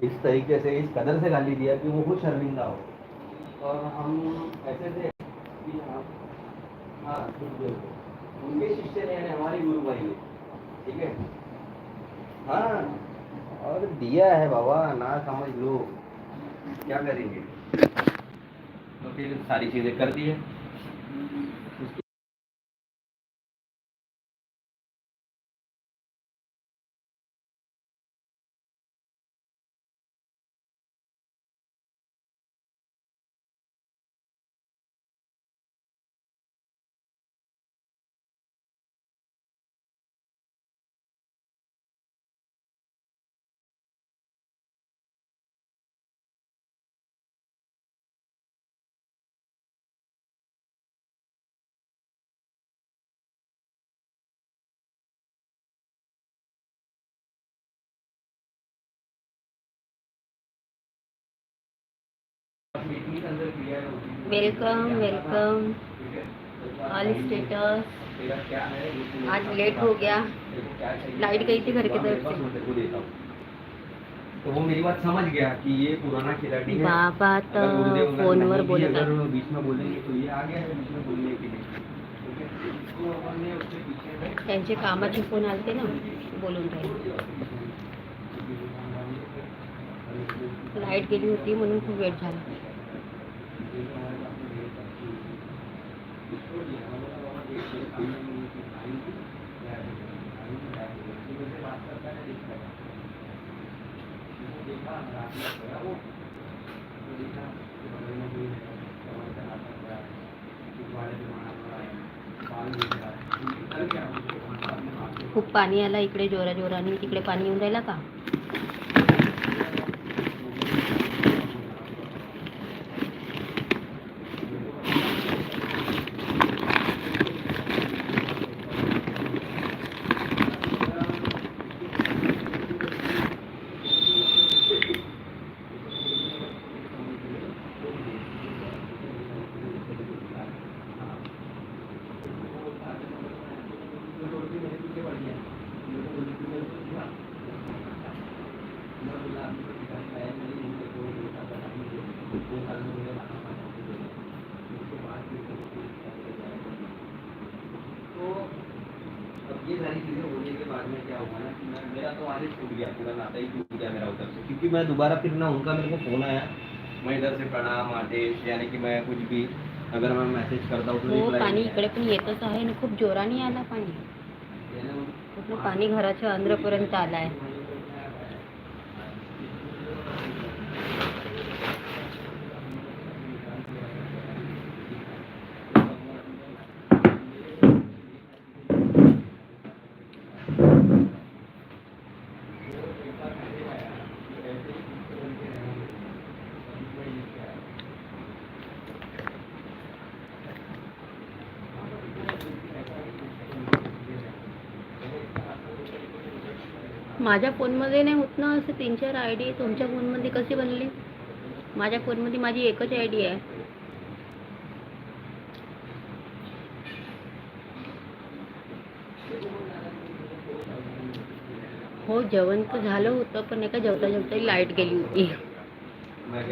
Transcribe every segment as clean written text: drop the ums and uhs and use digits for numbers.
इस तरीके से इस कदर से गाली दिया कि वो खुद शर्मिंदा हो। और हम ऐसे थे कि हाँ सुखदेव को उनके शिष्य ने हमारी गुरु भाई है, ठीक है। हाँ और दिया है बाबा, ना समझ लो क्या करेंगे। तो फिर सारी चीजें कर दी है। Welcome welcome all status. आज लेट हो गया, लाइट गई थी घर की तरफ से। तो वो मेरी बात समझ गया कि ये पुराना खिलाड़ी है। बाबा तो अगर गुरुदेव अगर फोनवर नहीं भी बोलत अगर आहे। बीच में बोलेंगे तो ये आ गया है बीच में बोलने के लिए, ठीक है। तो अपन ने उसके पीछे त्यांचे कामाचे फोन आलते ना, बोलून राहिले। लाईट गेली होती म्हणून खूप वेळ झाला। खूप पाणी आला इकडे जोरा जोराने, तिकडे पाणी येऊन राहिला का? ये सारी चीजें होने के बाद में क्या हुआ ना कि मेरा तो आगे छूट गया, पूरा नाता ही छूट गया मेरा उधर से, क्योंकि मैं दोबारा फिर ना उनका मेरे को फोन आया, मैं इधर से प्रणाम आदेश यानी कि मैं कुछ भी अगर मैं मैसेज करता हूँ तो हो पाणी इकडे पण येतच आहे आणि खूप जोराने आला पाणी। पूर्ण पाणी घराच्या अंदरपर्यंत आलाय। माझ्या फोनमध्ये नाही होत ना असे 3-4 आयडी, तुमच्या फोनमध्ये कशी बनली? माझ्या फोनमध्ये माझी एकच आयडी आहे। हो जेवण तर झालं होतं, पण एका जेवता जेवता लाईट गेली होती।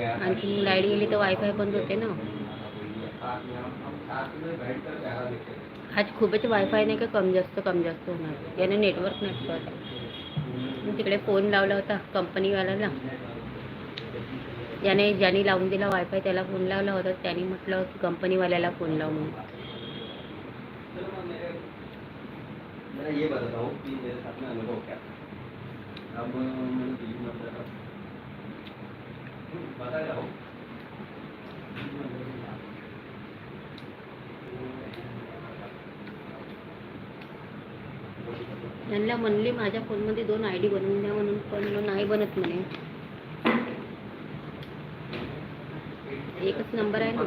आणखी लाईट गेली तर वायफाय बंद होते ना। आज खूपच वायफाय नाही का कमी जास्त होणार, याने नेटवर्क नसतं। मी तिकडे फोन लावला होता कंपनीवाल्याला, ज्याने लावून दिला वायफाय त्याला फोन लावला होता, त्याने म्हटलं की कंपनीवाल्याला फोन लाव म्हणून। ये बताता हूँ कि मेरे साथ में अनुभव क्या था। अब मैंने दिल्ली में बता रहा हूँ। त्यांना म्हणले माझ्या फोनमध्ये 2 आयडी बनवून द्या म्हणून, पण नाही बनत म्हणे। एकच नंबर आहे ना।